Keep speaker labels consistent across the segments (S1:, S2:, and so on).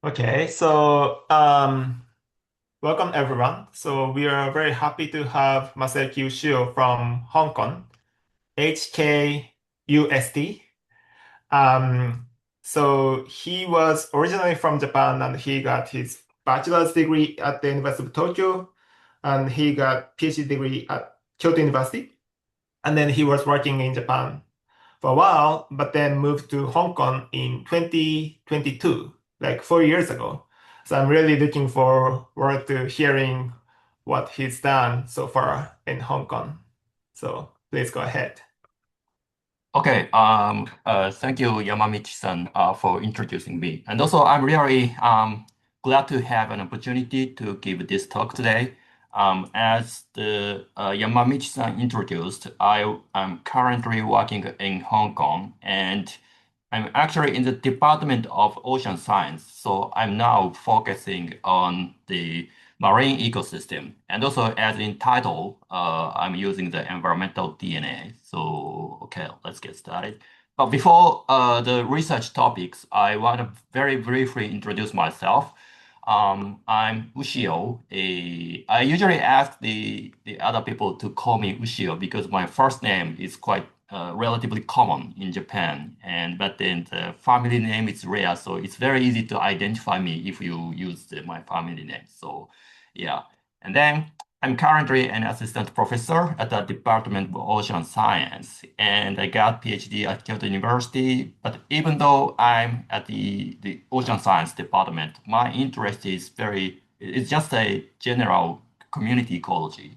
S1: Okay, welcome everyone. So we are very happy to have Masayuki Ushio from Hong Kong, HKUST. Um, so he was originally from Japan and he got his bachelor's degree at the University of Tokyo and he got PhD degree at Kyoto University. And then he was working in Japan for a while, but then moved to Hong Kong in 2022, like 4 years ago. So I'm really looking forward to hearing what he's done so far in Hong Kong. So please go ahead.
S2: Okay, thank you, Yamamichi-san, for introducing me. And also, I'm really glad to have an opportunity to give this talk today. As the Yamamichi-san introduced, I am currently working in Hong Kong, and I'm actually in the Department of Ocean Science. So I'm now focusing on the marine ecosystem. And also, as in title, I'm using the environmental DNA. So, okay, let's get started. But before the research topics, I want to very briefly introduce myself. I'm Ushio. I usually ask the other people to call me Ushio because my first name is quite relatively common in Japan, and but then the family name is rare, so it's very easy to identify me if you use my family name. So, yeah, and then I'm currently an assistant professor at the Department of Ocean Science, and I got PhD at Kyoto University. But even though I'm at the Ocean Science department, my interest is it's just a general community ecology.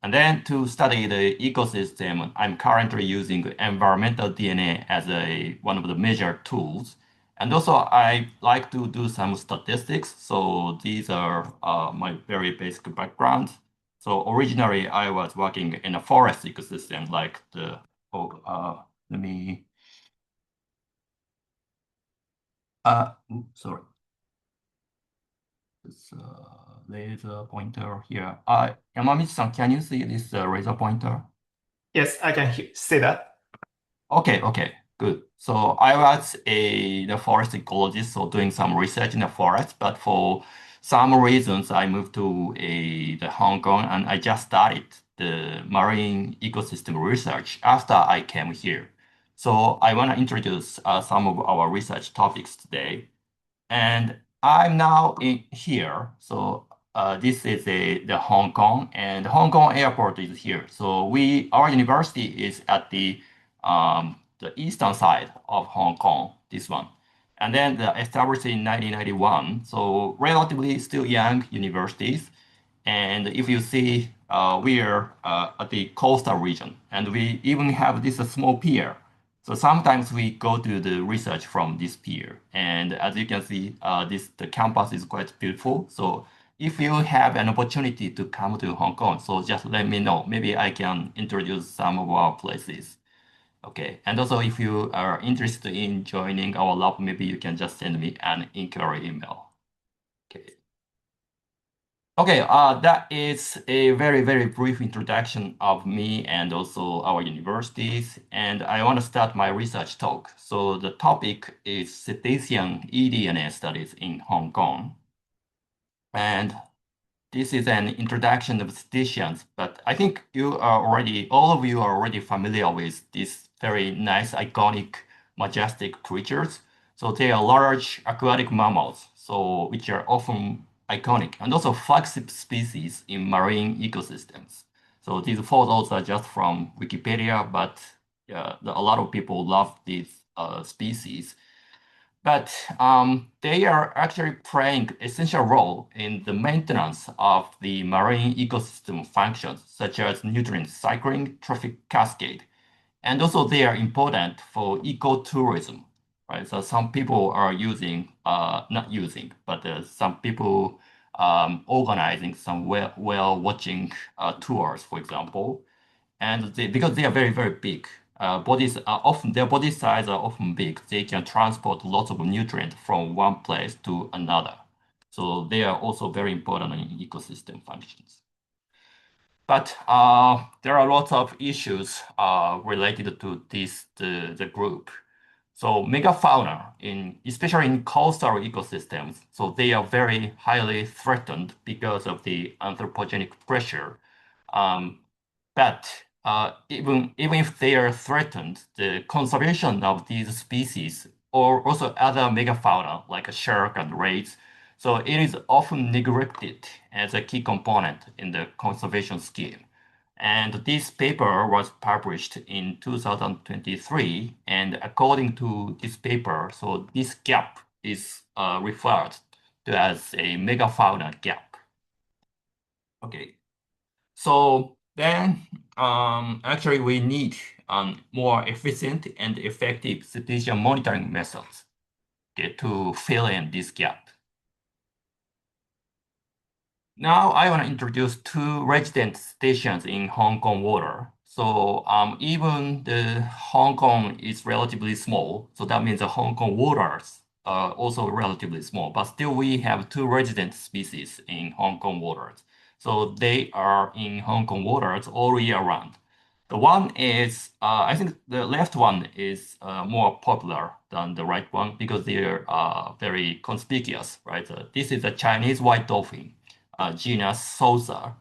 S2: And then to study the ecosystem, I'm currently using environmental DNA as one of the major tools. And also, I like to do some statistics. So these are my very basic background. So originally, I was working in a forest ecosystem, like oh, let me, sorry, this laser pointer here. Yamamichi-san, can you see this laser pointer?
S1: Yes, I can say that.
S2: Okay, okay, good. So I was the forest ecologist, so doing some research in the forest, but for some reasons I moved to the Hong Kong and I just started the marine ecosystem research after I came here. So I want to introduce some of our research topics today. And I'm now in here. So this is the Hong Kong, and the Hong Kong airport is here. So our university is at the eastern side of Hong Kong, this one. And then established in 1991, so relatively still young universities. And if you see, we are at the coastal region, and we even have this small pier. So sometimes we go to the research from this pier. And as you can see, the campus is quite beautiful. So if you have an opportunity to come to Hong Kong, so just let me know. Maybe I can introduce some of our places. Okay. And also, if you are interested in joining our lab, maybe you can just send me an inquiry email. Okay. Okay, that is a very, very brief introduction of me and also our universities. And I want to start my research talk. So the topic is cetacean eDNA studies in Hong Kong. And this is an introduction of cetaceans, but I think all of you are already familiar with these very nice, iconic, majestic creatures. So they are large aquatic mammals, so which are often iconic and also flagship species in marine ecosystems. So these photos are just from Wikipedia, but a lot of people love these species. But they are actually playing essential role in the maintenance of the marine ecosystem functions, such as nutrient cycling, trophic cascade. And also they are important for ecotourism, right? So some people are not using, but some people organizing some whale watching tours, for example, and because they are very, very big, their body size are often big. They can transport lots of nutrients from one place to another. So they are also very important in ecosystem functions. But there are lots of issues related to the group. So megafauna, especially in coastal ecosystems, so they are very highly threatened because of the anthropogenic pressure. Um, but even if they are threatened, the conservation of these species or also other megafauna like a shark and rays, so it is often neglected as a key component in the conservation scheme. And this paper was published in 2023. And according to this paper, so this gap is referred to as a megafauna gap. Okay. So then, actually, we need more efficient and effective cetacean monitoring methods, okay, to fill in this gap. Now I want to introduce two resident stations in Hong Kong water. So even the Hong Kong is relatively small, so that means the Hong Kong waters are also relatively small, but still we have two resident species in Hong Kong waters. So they are in Hong Kong waters all year round. The one is, I think the left one is more popular than the right one because they're very conspicuous, right? This is a Chinese white dolphin genus Sosa.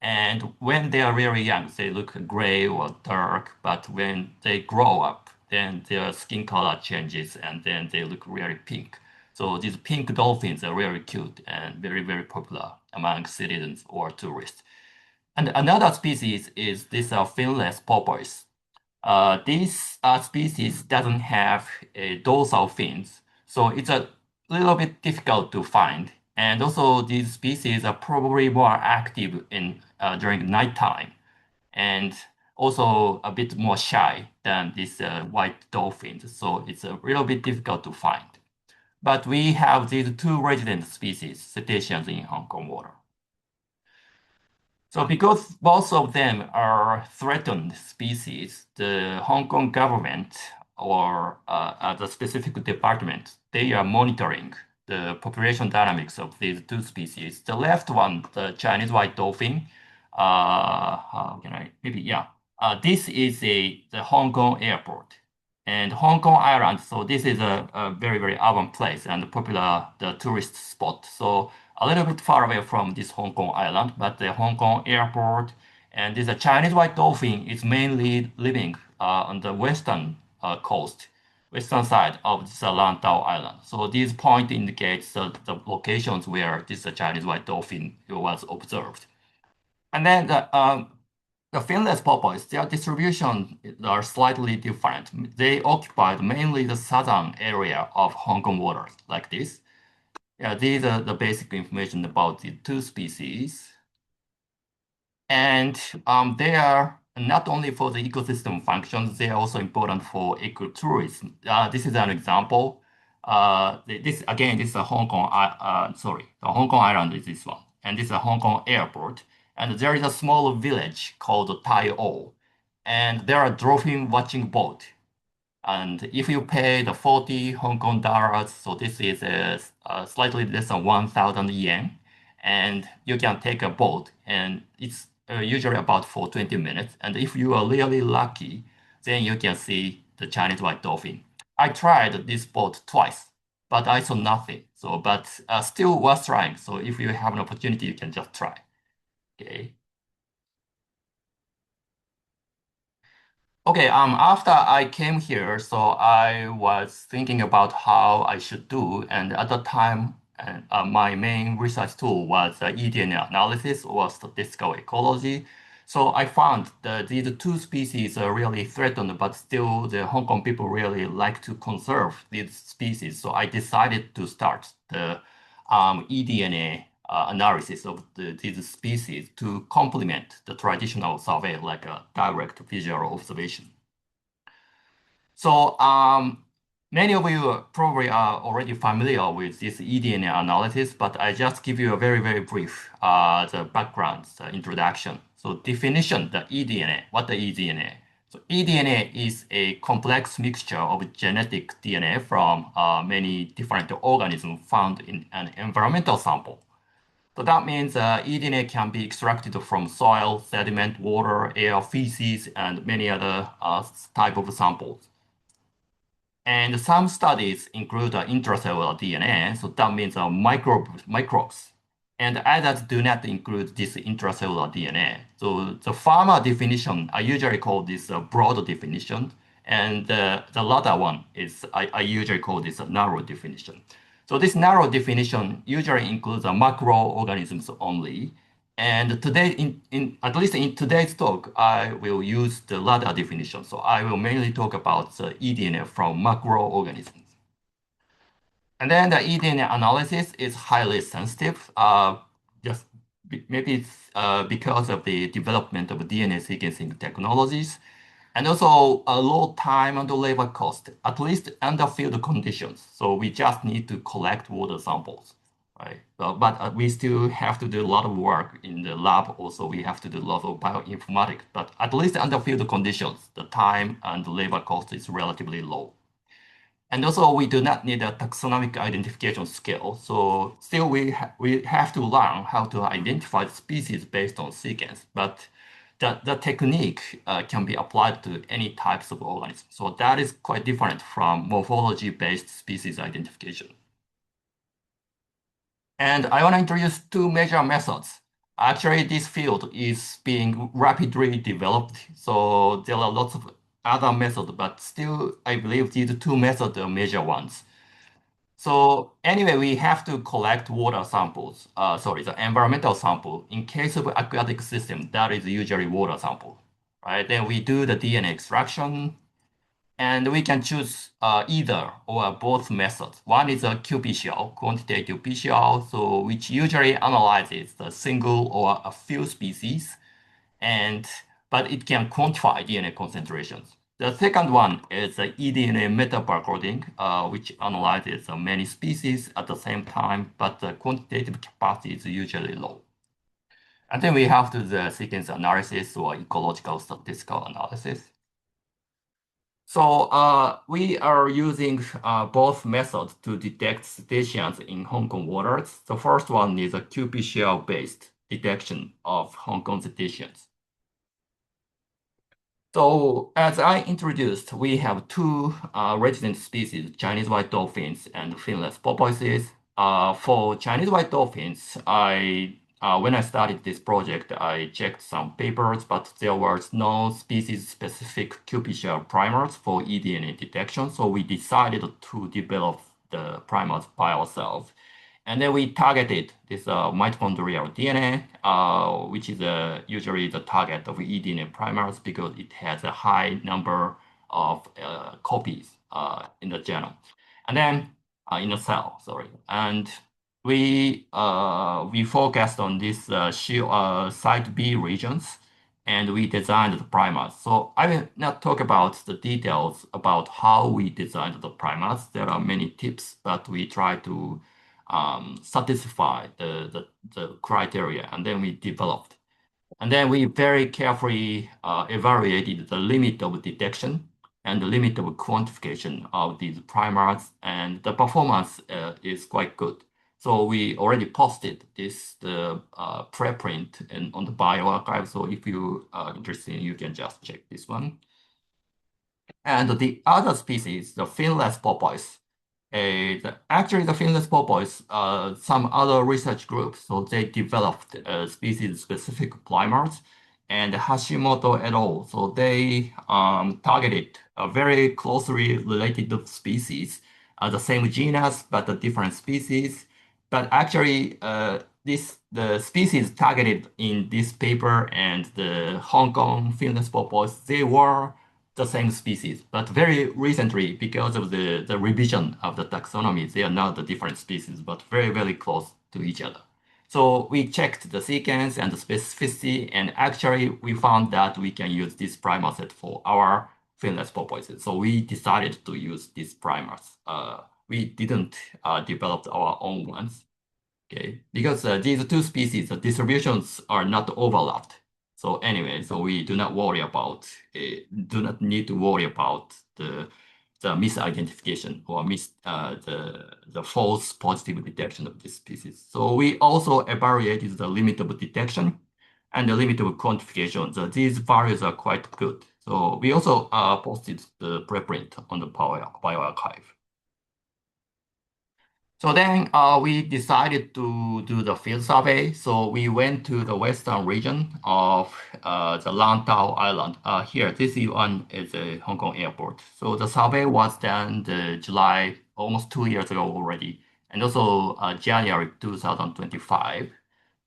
S2: And when they are very young, they look gray or dark, but when they grow up, then their skin color changes and then they look really pink. So these pink dolphins are really cute and very, very popular among citizens or tourists. And another species is this finless porpoise. This species doesn't have dorsal fins, so it's a little bit difficult to find. And also, these species are probably more active in during nighttime, and also a bit more shy than these white dolphins. So it's a little bit difficult to find. But we have these two resident species, cetaceans in Hong Kong water. So because both of them are threatened species, the Hong Kong government or the specific department, they are monitoring the population dynamics of these two species. The left one, the Chinese white dolphin, how can I, maybe, yeah. This is the Hong Kong airport and Hong Kong Island. So this is a very, very urban place and popular the tourist spot. So a little bit far away from this Hong Kong island, but the Hong Kong airport and this Chinese white dolphin is mainly living on the western coast, western side of this Lantau Island. So this point indicates the locations where this Chinese white dolphin was observed. And then the finless porpoise, their distribution are slightly different. They occupied mainly the southern area of Hong Kong waters, like this. Yeah, these are the basic information about the two species. And they are not only for the ecosystem functions, they are also important for ecotourism. This is an example. This again, this is a Hong Kong, the Hong Kong Island is this one. And this is a Hong Kong airport. And there is a small village called Tai O. And there are dolphin watching boat. And if you pay the 40 Hong Kong dollars, so this is slightly less than 1,000 yen, and you can take a boat, and it's usually about for 20 minutes. And if you are really lucky, then you can see the Chinese white dolphin. I tried this boat twice, but I saw nothing. So, but still worth trying. So if you have an opportunity, you can just try. Okay. Okay, after I came here, so I was thinking about how I should do, and at the time, my main research tool was eDNA analysis or statistical ecology. So I found that these two species are really threatened, but still the Hong Kong people really like to conserve these species. So I decided to start the eDNA analysis of these species to complement the traditional survey like a direct visual observation. So many of you probably are already familiar with this eDNA analysis, but I just give you a very, very brief the background, the introduction. So definition, the eDNA, what the eDNA? So eDNA is a complex mixture of genetic DNA from many different organisms found in an environmental sample. So that means eDNA can be extracted from soil, sediment, water, air, feces, and many other type of samples. And some studies include intracellular DNA, so that means microbes. And others do not include this intracellular DNA. So the pharma definition, I usually call this a broad definition. And the latter one is, I usually call this a narrow definition. So this narrow definition usually includes macroorganisms only. And today, at least in today's talk, I will use the latter definition. So I will mainly talk about the eDNA from macroorganisms. And then the eDNA analysis is highly sensitive. Just maybe it's because of the development of DNA sequencing technologies, and also a low time and labor cost, at least under field conditions. So we just need to collect water samples, right? But we still have to do a lot of work in the lab. Also, we have to do a lot of bioinformatics. But at least under field conditions, the time and labor cost is relatively low. And also, we do not need a taxonomic identification scale. So still, we have to learn how to identify species based on sequence. But the technique can be applied to any types of organisms. So that is quite different from morphology-based species identification. And I want to introduce two major methods. Actually, this field is being rapidly developed. So there are lots of other methods, but still, I believe these two methods are major ones. So anyway, we have to collect water samples, the environmental sample. In case of aquatic system, that is usually water sample, right? Then we do the DNA extraction, and we can choose either or both methods. One is a qPCR, quantitative PCR, so which usually analyzes the single or a few species, but it can quantify DNA concentrations. The second one is the eDNA metabarcoding, which analyzes many species at the same time, but the quantitative capacity is usually low. And then we have the sequence analysis or ecological statistical analysis. So we are using both methods to detect cetaceans in Hong Kong waters. The first one is a qPCR-based detection of Hong Kong cetaceans. So as I introduced, we have two resident species, Chinese white dolphins and finless porpoises. For Chinese white dolphins, when I started this project, I checked some papers, but there was no species-specific qPCR primers for eDNA detection. So we decided to develop the primers by ourselves. And then we targeted this mitochondrial DNA, which is usually the target of eDNA primers because it has a high number of copies in the genome. And then in a cell, sorry. And we focused on this site B regions, and we designed the primers. So I will not talk about the details about how we designed the primers. There are many tips, but we try to satisfy the criteria, and then we developed. And then we very carefully evaluated the limit of detection and the limit of quantification of these primers, and the performance is quite good. So we already posted this preprint on the bioarchive. So if you are interested, you can just check this one. And the other species, the finless porpoise, actually the finless porpoise, some other research groups, so they developed species-specific primers, and Hashimoto et al. So they targeted a very closely related species, the same genus but a different species. But actually, the species targeted in this paper and the Hong Kong finless porpoise, they were the same species, but very recently, because of the revision of the taxonomy, they are now the different species, but very, very close to each other. So we checked the sequence and the specificity, and actually we found that we can use this primer set for our finless porpoises. So we decided to use these primers. We didn't develop our own ones, okay? Because these two species, the distributions are not overlapped. So anyway, so we do not need to worry about the misidentification or the false positive detection of this species. So we also evaluated the limit of detection and the limit of quantification. So these values are quite good. So we also posted the preprint on the bioarchive. So then we decided to do the field survey. So we went to the western region of the Lantau Island. Here, this one is a Hong Kong airport. So the survey was done the July, almost 2 years ago already, and also January 2025.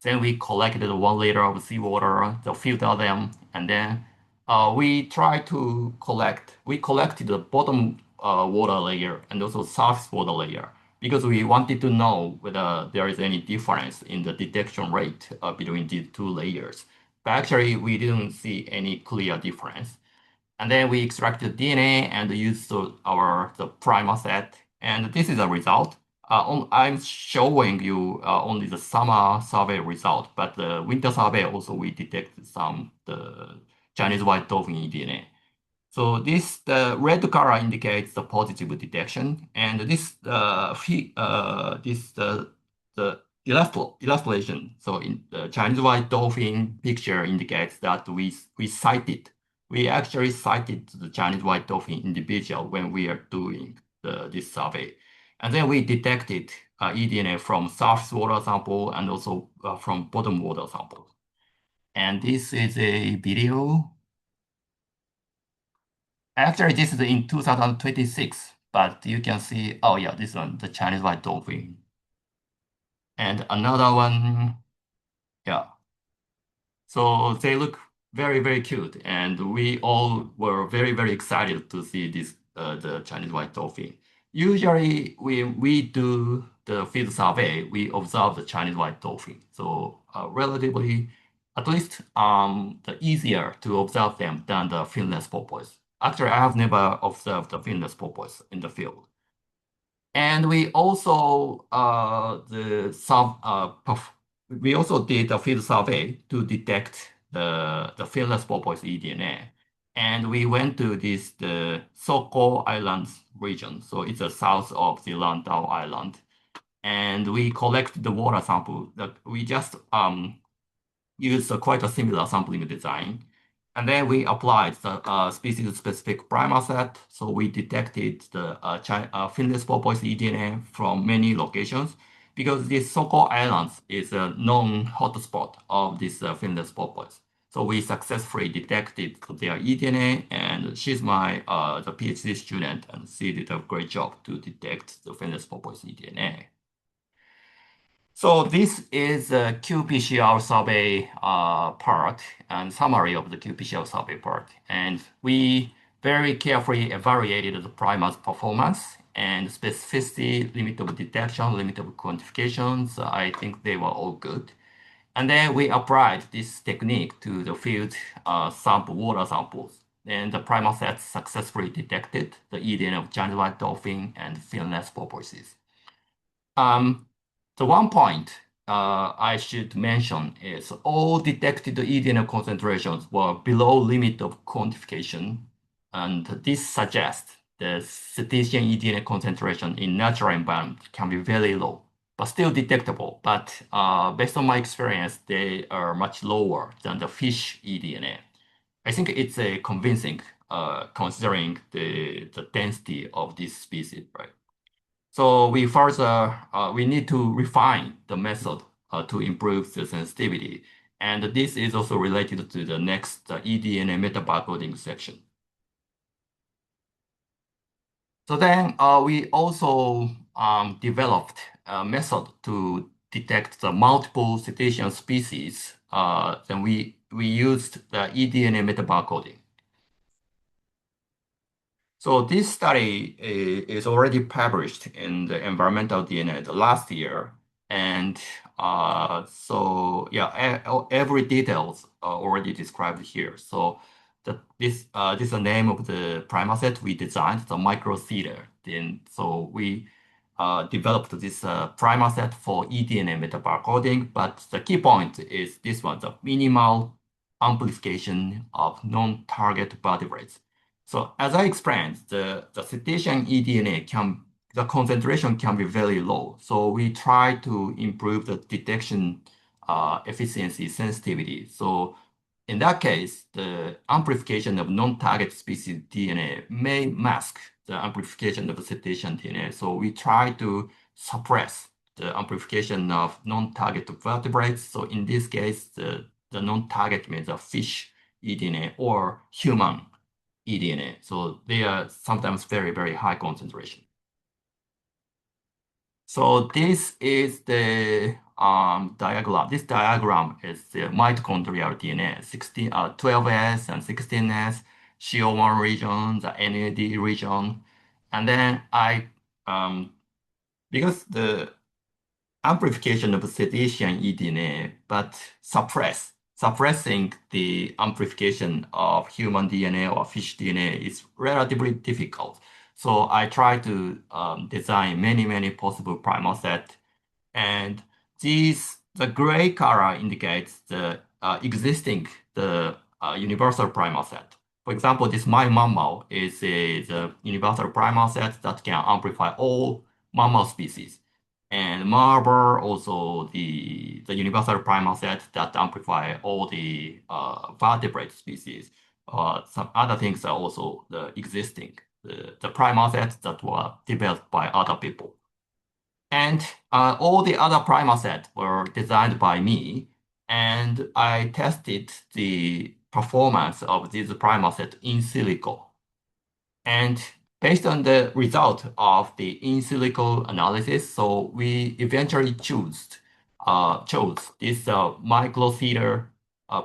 S2: Then we collected 1 liter of seawater, the filter them, and then we collected the bottom water layer and also surface water layer because we wanted to know whether there is any difference in the detection rate between these two layers. But actually, we didn't see any clear difference. And then we extracted DNA and used the primer set. And this is the result. I'm showing you only the summer survey result, but the winter survey also we detected some the Chinese white dolphin eDNA. So the red color indicates the positive detection, and the illustration. So in the Chinese white dolphin picture indicates that we actually cited the Chinese white dolphin individual when we are doing this survey, and then we detected eDNA from surface water sample and also from bottom water sample. And this is a video. Actually, this is in 2026, but you can see, oh yeah, this one, the Chinese white dolphin. And another one, yeah. So they look very, very cute. And we all were very, very excited to see the Chinese white dolphin. Usually, when we do the field survey, we observe the Chinese white dolphin. So relatively, at least the easier to observe them than the finless porpoise. Actually, I have never observed the finless porpoise in the field. And we also we also did a field survey to detect the finless porpoise eDNA. And we went to the Soko Islands region. So it's the south of the Lantau Island. And we collected the water sample that we just used quite a similar sampling design. And then we applied the species-specific primer set. So we detected the finless porpoise eDNA from many locations because this Soko Islands is a known hotspot of this finless porpoise. So we successfully detected their eDNA, and she's my the PhD student, and she did a great job to detect the finless porpoise eDNA. So this is a qPCR survey part and summary of the qPCR survey part. And we very carefully evaluated the primer's performance and specificity, limit of detection, limit of quantifications. I think they were all good. And then we applied this technique to the field water samples. And the primer set successfully detected the eDNA of giant white dolphin and finless porpoises. The one point I should mention is all detected eDNA concentrations were below limit of quantification, and this suggests the cetacean eDNA concentration in natural environment can be very low, but still detectable. But based on my experience, they are much lower than the fish eDNA. I think it's a convincing considering the density of this species, right? So we need to refine the method to improve the sensitivity. And this is also related to the next eDNA metabarcoding section. So then we also developed a method to detect the multiple cetacean species. Then we used the eDNA metabarcoding. So this study is already published in the environmental DNA the last year. And every details are already described here. So this is the name of the primer set we designed, the microtheta. So we developed this primer set for eDNA metabarcoding. But the key point is this one, the minimal amplification of non-target vertebrates. So as I explained, the cetacean eDNA the concentration can be very low. So we try to improve the detection efficiency sensitivity. So in that case, the amplification of non-target species DNA may mask the amplification of the cetacean DNA. So we try to suppress the amplification of non-target vertebrates. So in this case, the non-target means a fish eDNA or human eDNA. So they are sometimes very, very high concentration. So this is the diagram. This diagram is the mitochondrial DNA, 12S and 16S, CO1 region, the NAD region. And then because the amplification of cetacean eDNA, but suppressing the amplification of human DNA or fish DNA is relatively difficult. So I try to design many possible primal set, and the gray color indicates the existing universal primal set. For example, this my mammal is the universal primal set that can amplify all mammal species. And marble also the universal primal set that amplify all the vertebrate species. Some other things are also the existing, the primal sets that were developed by other people. And all the other primal sets were designed by me, and I tested the performance of these primal sets in silico. And based on the result of the in silico analysis, so we eventually chose this microcedar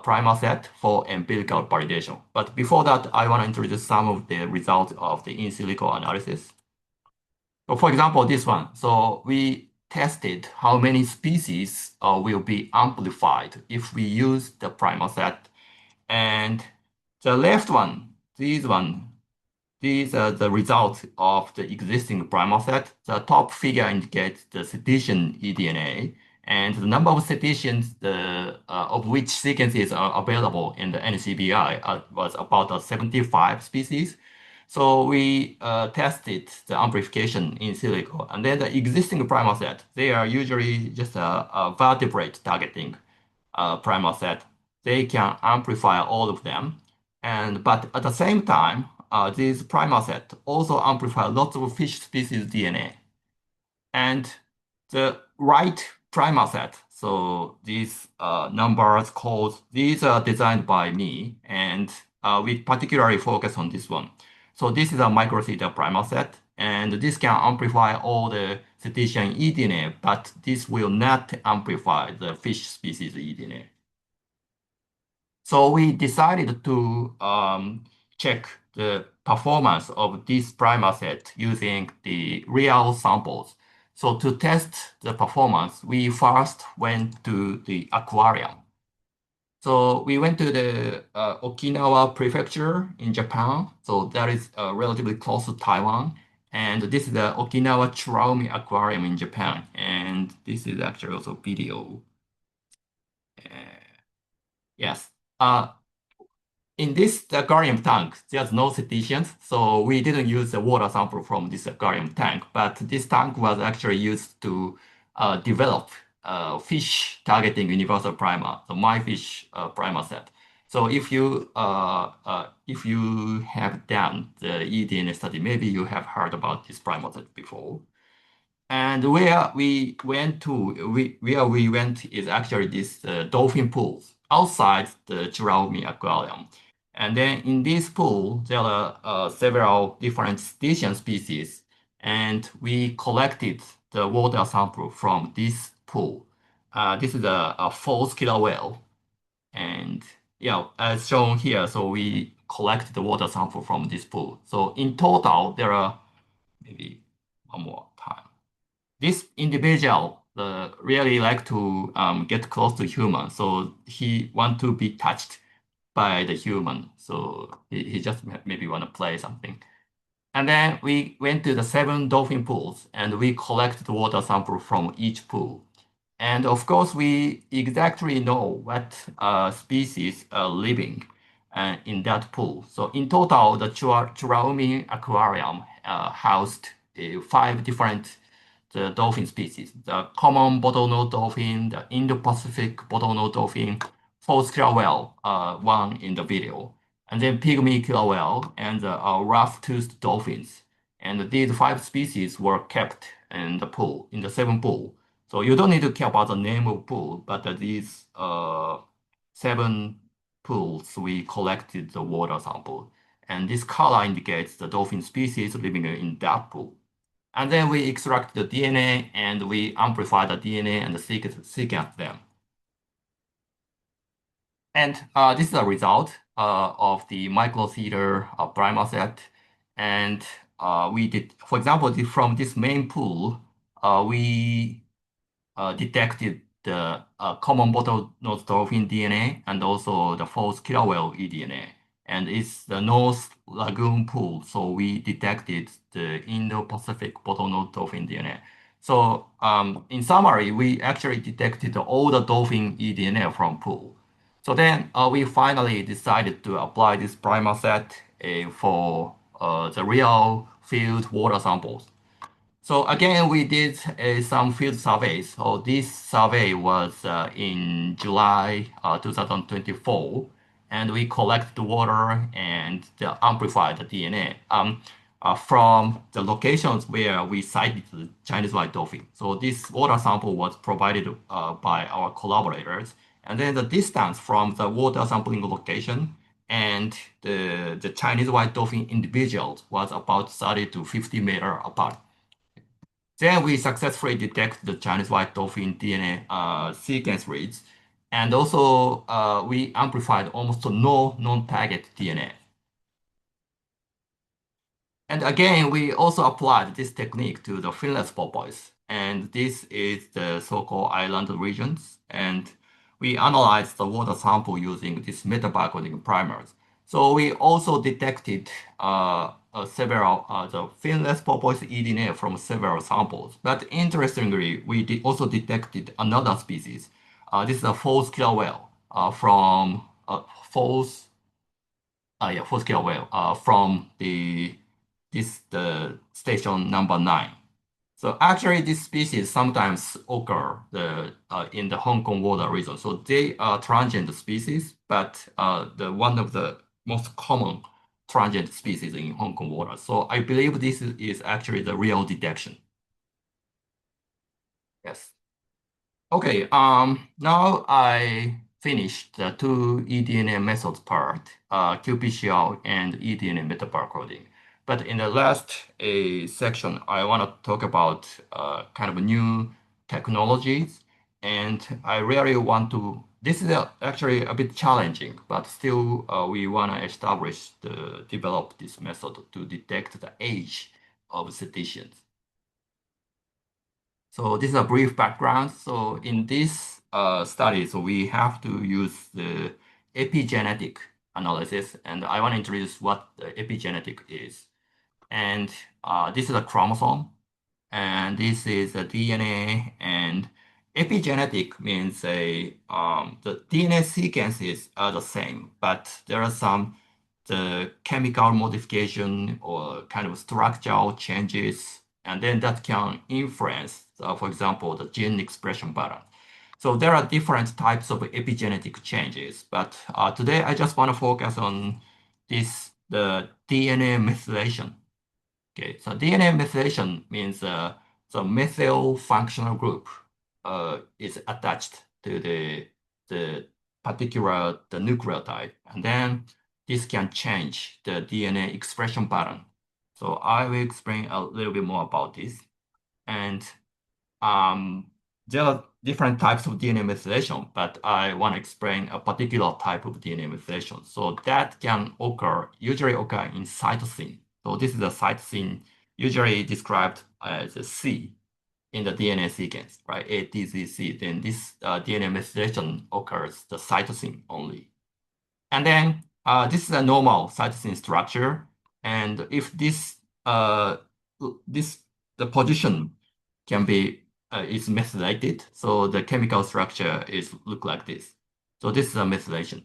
S2: primal set for empirical validation. But before that, I want to introduce some of the results of the in silico analysis. So for example, this one. So we tested how many species will be amplified if we use the primal set. And the left one, these are the results of the existing primal set. The top figure indicates the cetacean eDNA, and the number of cetaceans of which sequences are available in the NCBI was about 75 species. So we tested the amplification in silico, and then the existing primal set, they are usually just a vertebrate targeting primal set. They can amplify all of them, but at the same time, these primal set also amplify lots of fish species DNA. And the right primal set, so these numbers codes, these are designed by me, and we particularly focus on this one. So this is a microcedar primal set, and this can amplify all the cetacean eDNA, but this will not amplify the fish species eDNA. So we decided to check the performance of this primal set using the real samples. So to test the performance, we first went to the aquarium. So we went to the Okinawa prefecture in Japan. So that is relatively close to Taiwan. And this is the Okinawa Churaumi Aquarium in Japan. And this is actually also video. Yes. In this aquarium tank, there's no cetaceans, so we didn't use the water sample from this aquarium tank. But this tank was actually used to develop fish targeting universal primer, the MyFish primer set. So if you have done the eDNA study, maybe you have heard about this primer set before. And where we went is actually this dolphin pools outside the Churaumi aquarium. And then in this pool, there are several different cetacean species, and we collected the water sample from this pool. This is a false killer whale, and as shown here, so we collected the water sample from this pool. So in total, there are maybe one more time. This individual really like to get close to human, so he want to be touched by the human. So he just maybe want to play something. And then we went to the 7 dolphin pools and we collected water sample from each pool. And of course, we exactly know what species are living in that pool. So in total, the Churaumi aquarium housed 5 different dolphin species: the common bottlenose dolphin, the Indo-Pacific bottlenose dolphin, false killer whale, one in the video, and then pygmy killer whale and rough-toothed dolphins. And these 5 species were kept in the pool, in the 7 pool. So you don't need to care about the name of pool, but these 7 pools, we collected the water sample. And this color indicates the dolphin species living in that pool. And then we extract the DNA and we amplify the DNA and sequence them. And this is a result of the microtheater primer set. And we did, for example, from this main pool, we detected the common bottlenose dolphin DNA and also the false killer whale eDNA. And it's the North Lagoon pool, so we detected the Indo-Pacific bottlenose dolphin DNA. So in summary, we actually detected all the dolphin eDNA from pool. So then we finally decided to apply this primer set for the real field water samples. So again, we did some field surveys. So this survey was in July 2024, and we collected the water and amplified the DNA from the locations where we sighted the Chinese white dolphin. So this water sample was provided by our collaborators, and then the distance from the water sampling location and the Chinese white dolphin individuals was about 30 to 50 meters apart. Then we successfully detect the Chinese white dolphin DNA sequence reads, and also we amplified almost no non-target DNA. And again, we also applied this technique to the finless porpoise, and this is the so-called island regions, and we analyzed the water sample using these metabarcoding primers. So we also detected several the finless porpoise eDNA from several samples. But interestingly, we also detected another species. This is a false killer whale from false false killer whale from the station number 9. So actually, this species sometimes occur in the Hong Kong water region. So they are transient species, but one of the most common transient species in Hong Kong water. So I believe this is actually the real detection. Yes. Okay, now I finished the 2 eDNA methods part, qPCR and eDNA metabarcoding. But in the last section, I want to talk about kind of new technologies. And I really want to, this is actually a bit challenging, but still we want to develop this method to detect the age of cetaceans. So this is a brief background. So in this study, so we have to use the epigenetic analysis, and I want to introduce what the epigenetic is. And this is a chromosome, and this is a DNA. And epigenetic means the DNA sequences are the same, but there are some the chemical modification or kind of structural changes, and then that can influence, for example, the gene expression pattern. So there are different types of epigenetic changes, but today I just want to focus on the DNA methylation. Okay, so DNA methylation means the methyl functional group is attached to the particular the nucleotide, and then this can change the DNA expression pattern. So I will explain a little bit more about this. And there are different types of DNA methylation, but I want to explain a particular type of DNA methylation. So that can usually occur in cytosine. So this is a cytosine usually described as a C in the DNA sequence, right? A, T, Z, C. Then this DNA methylation occurs the cytosine only. And then this is a normal cytosine structure. And if the position can be is methylated, so the chemical structure look like this. So this is a methylation.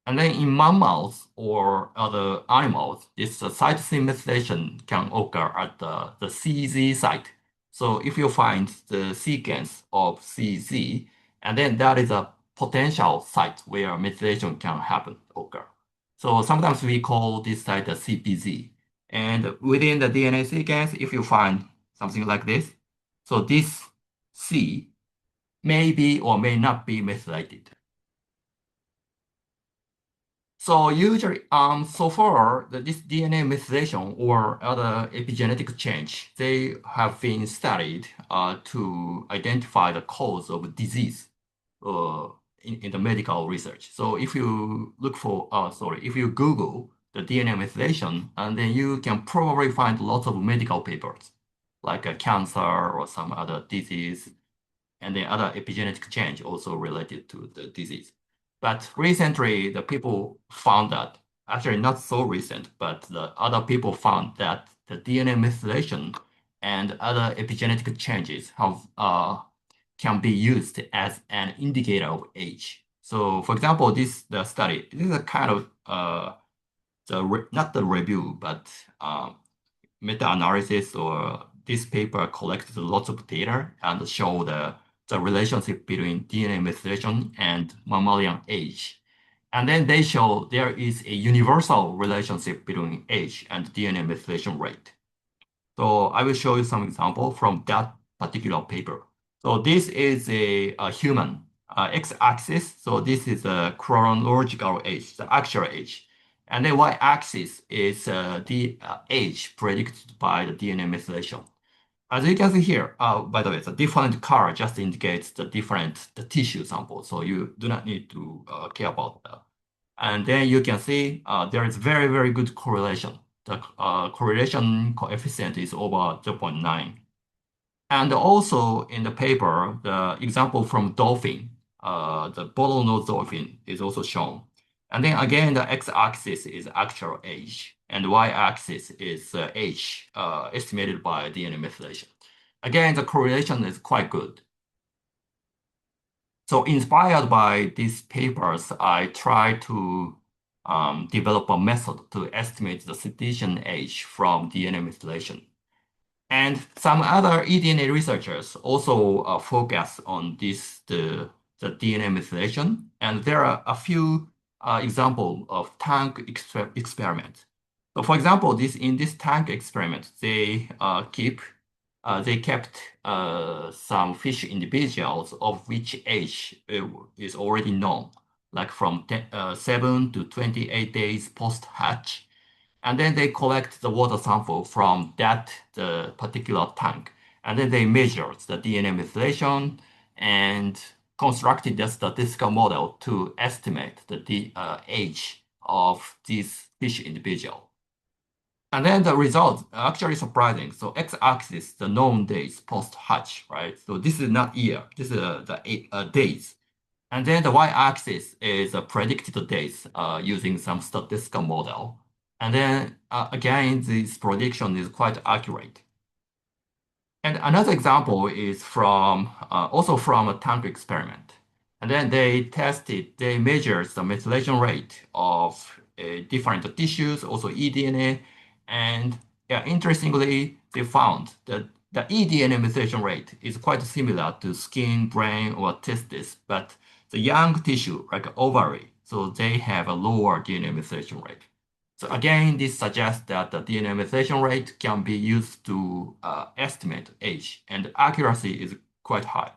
S2: And then in mammals or other animals, this cytosine methylation can occur at the CZ site. So if you find the sequence of CZ, and then that is a potential sites where methylation can occur. So sometimes we call this site a CPZ. And within the DNA sequence, if you find something like this, so this C may be or may not be methylated. So usually, so far, this DNA methylation or other epigenetic change, they have been studied to identify the cause of disease uh, in the medical research. So if you look for, if you Google the DNA methylation, and then you can probably find lots of medical papers, like a cancer or some other disease, and then other epigenetic change also related to the disease. But recently, the people found that, actually not so recent, but the other people found that the DNA methylation and other epigenetic changes have can be used as an indicator of age. So, for example, the study. This is a kind of not the review, but meta-analysis, or this paper collected lots of data and show the relationship between DNA methylation and mammalian age. And then they show there is a universal relationship between age and DNA methylation rate. So I will show you some example from that particular paper. So this is a human x-axis. So this is a chronological age, the actual age. And the y-axis is the age predicted by the DNA methylation. As you can see here, by the way, the different color just indicates the tissue sample. So you do not need to care about that. And then you can see there is very, very good correlation. The correlation coefficient is over 0.9. And also in the paper, the example from dolphin, the bottlenose dolphin is also shown. And then again, the x-axis is actual age, and y-axis is age estimated by DNA methylation. Again, the correlation is quite good. So inspired by these papers, I tried to develop a method to estimate the cetacean age from DNA methylation. And some other eDNA researchers also focus on the DNA methylation. And there are a few examples of tank experiments. So for example, in this tank experiment, they kept some fish individuals of which age is already known, like from 7 to 28 days post-hatch. And then they collect the water sample from the particular tank. And then they measured the DNA methylation and constructed a statistical model to estimate the age of this fish individual. And then the result actually surprising. So x-axis, the known days post-hatch, right? So this is not year, this is the days. And then the y-axis is predicted days using some statistical model. And then again, this prediction is quite accurate. And another example is also from a tank experiment. And then they measured the methylation rate of different tissues, also eDNA. And yeah, interestingly, they found that the eDNA methylation rate is quite similar to skin, brain, or testis, but the young tissue, like ovary, so they have a lower DNA methylation rate. So again, this suggests that the DNA methylation rate can be used to estimate age, and accuracy is quite high.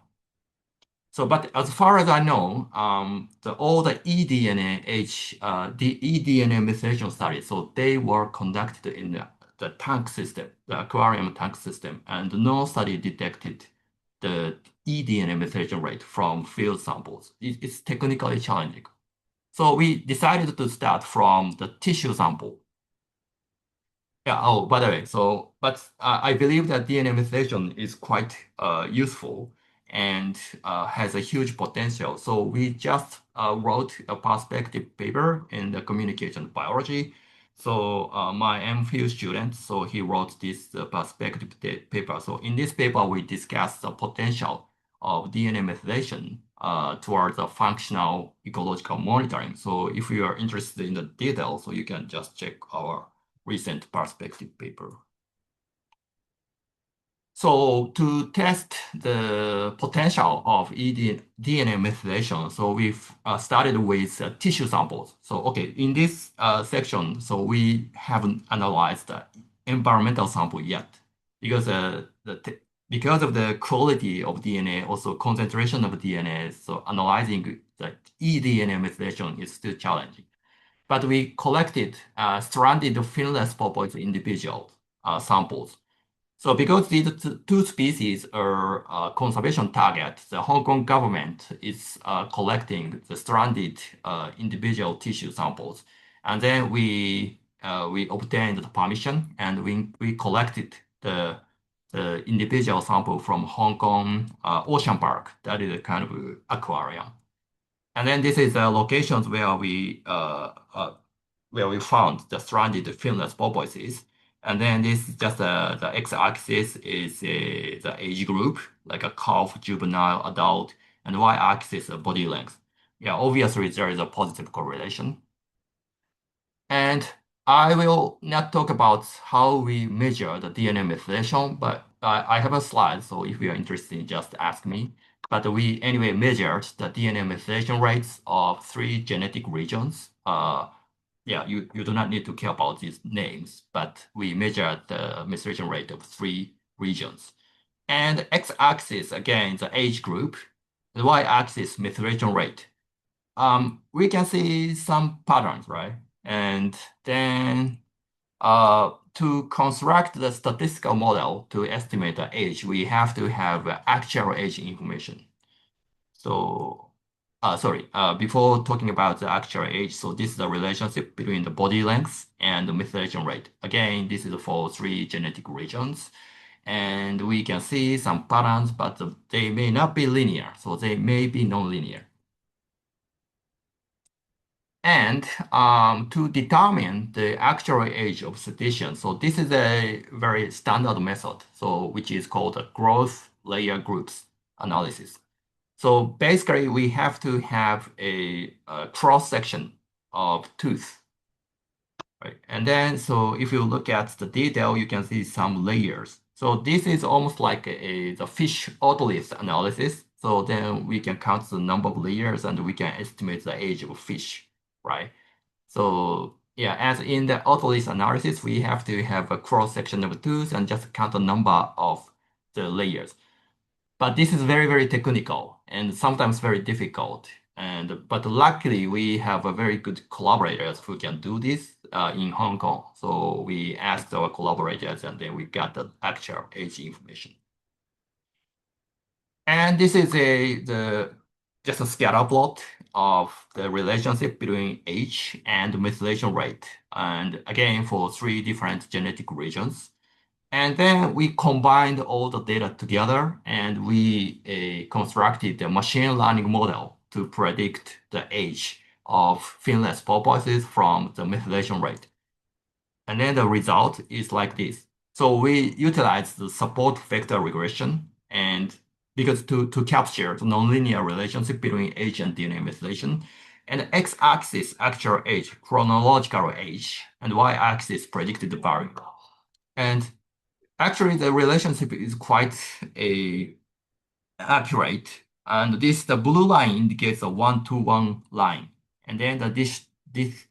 S2: So, but as far as I know, all the eDNA the eDNA methylation studies, so they were conducted in the tank system, the aquarium tank system, and no study detected the eDNA methylation rate from field samples. It's technically challenging. So we decided to start from the tissue sample. Yeah, oh, by the way, but I believe that DNA methylation is quite useful and has a huge potential. So we just wrote a perspective paper in the communication biology. So my MPhil student, so he wrote this perspective paper. So in this paper, we discussed the potential of DNA methylation towards a functional ecological monitoring. So if you are interested in the details, so you can just check our recent perspective paper. So to test the potential of DNA methylation, so we've started with tissue samples. So okay, in this section, so we haven't analyzed the environmental sample yet because because of the quality of DNA, also concentration of DNA. So analyzing the eDNA methylation is still challenging. But we collected stranded finless porpoise individual samples. So because these two species are conservation targets, the Hong Kong government is collecting the stranded individual tissue samples. And then we obtained the permission and we collected the individual sample from Hong Kong Ocean Park. That is a kind of aquarium. And then this is the locations where we found the stranded finless porpoises. And then this is just the x-axis is the age group, like a calf, juvenile, adult, and y-axis body length. Yeah, obviously there is a positive correlation. And I will not talk about how we measure the DNA methylation, but I have a slide, so if you are interested, just ask me. But we anyway measured the DNA methylation rates of 3 genetic regions. Yeah, you do not need to care about these names, but we measured the methylation rate of 3 regions. And x-axis, again, the age group, the y-axis methylation rate. We can see some patterns, right? And then to construct the statistical model to estimate the age, we have to have actual age information. So, sorry, before talking about the actual age, so this is the relationship between the body length and the methylation rate. Again, this is for 3 genetic regions. And we can see some patterns, but they may not be linear, so they may be nonlinear. And to determine the actual age of cetaceans, so this is a very standard method, so which is called a growth layer groups analysis. So basically, we have to have a cross section of tooth, right? And then, so if you look at the detail, you can see some layers. So this is almost like the fish otolith analysis. So then we can count the number of layers and we can estimate the age of fish, right? So yeah, as in the otolith analysis, we have to have a cross section of tooth and just count the number of the layers. But this is very, very technical and sometimes very difficult. But luckily, we have a very good collaborators who can do this in Hong Kong. So we asked our collaborators, and then we got the actual age information. And this is just a scatter plot of the relationship between age and methylation rate. And again, for 3 different genetic regions. And then we combined all the data together and we constructed a machine learning model to predict the age of finless porpoises from the methylation rate. And then the result is like this. So we utilize the support vector regression and because to capture the nonlinear relationship between age and DNA methylation, and x-axis actual age, chronological age, and y-axis predicted value. And actually, the relationship is quite accurate. And the blue line indicates a 1-to-1 line. And then this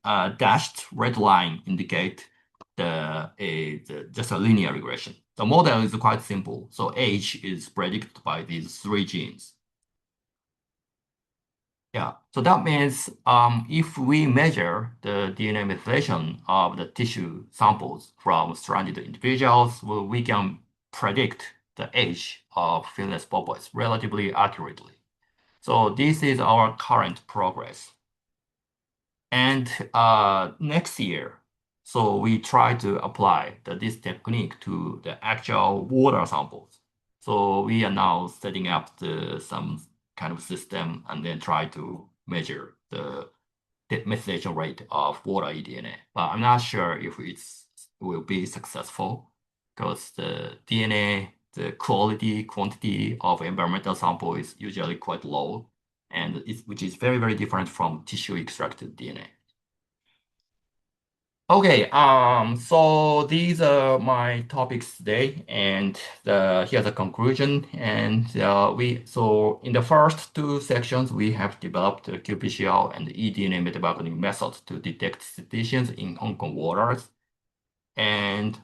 S2: dashed red line indicate just a linear regression. The model is quite simple. So age is predicted by these 3 genes. Yeah, so that means if we measure the DNA methylation of the tissue samples from stranded individuals, well, we can predict the age of finless porpoise relatively accurately. So this is our current progress. And next year, so we try to apply this technique to the actual water samples. So we are now setting up some kind of system and then try to measure the methylation rate of water eDNA. But I'm not sure if it will be successful because the DNA, the quantity of environmental sample is usually quite low, and which is very, very different from tissue extracted DNA. Okay, so these are my topics today, and here's the conclusion. And so in the first two sections, we have developed the qPCR and eDNA metabarcoding methods to detect cetaceans in Hong Kong waters. And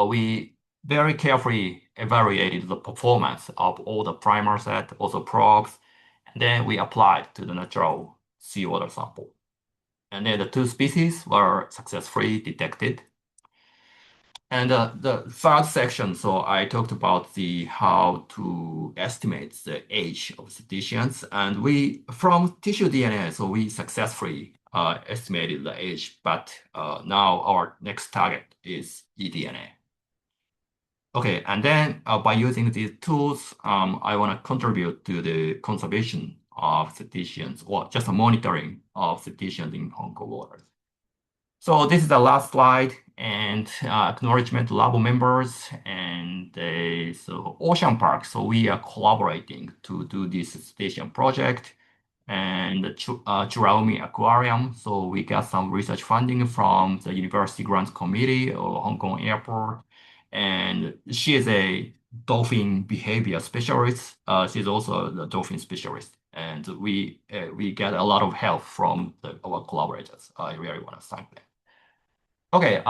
S2: we very carefully evaluated the performance of all the primer set, also probes, and then we applied to the natural seawater sample. And then the two species were successfully detected. And the third section, so I talked about the how to estimate the age of cetaceans, and we from tissue DNA, so we successfully estimated the age, but now our next target is eDNA. Okay, and then by using these tools, I want to contribute to the conservation of cetaceans or just a monitoring of cetaceans in Hong Kong waters. So this is the last slide and acknowledgement to lab members and so Ocean Park. So we are collaborating to do this station project and Churaumi Aquarium. So we got some research funding from the University Grants Committee or Hong Kong Airport. And she is a dolphin behavior specialist. She's also the dolphin specialist. And we get a lot of help from our collaborators. I really want to thank them. Okay,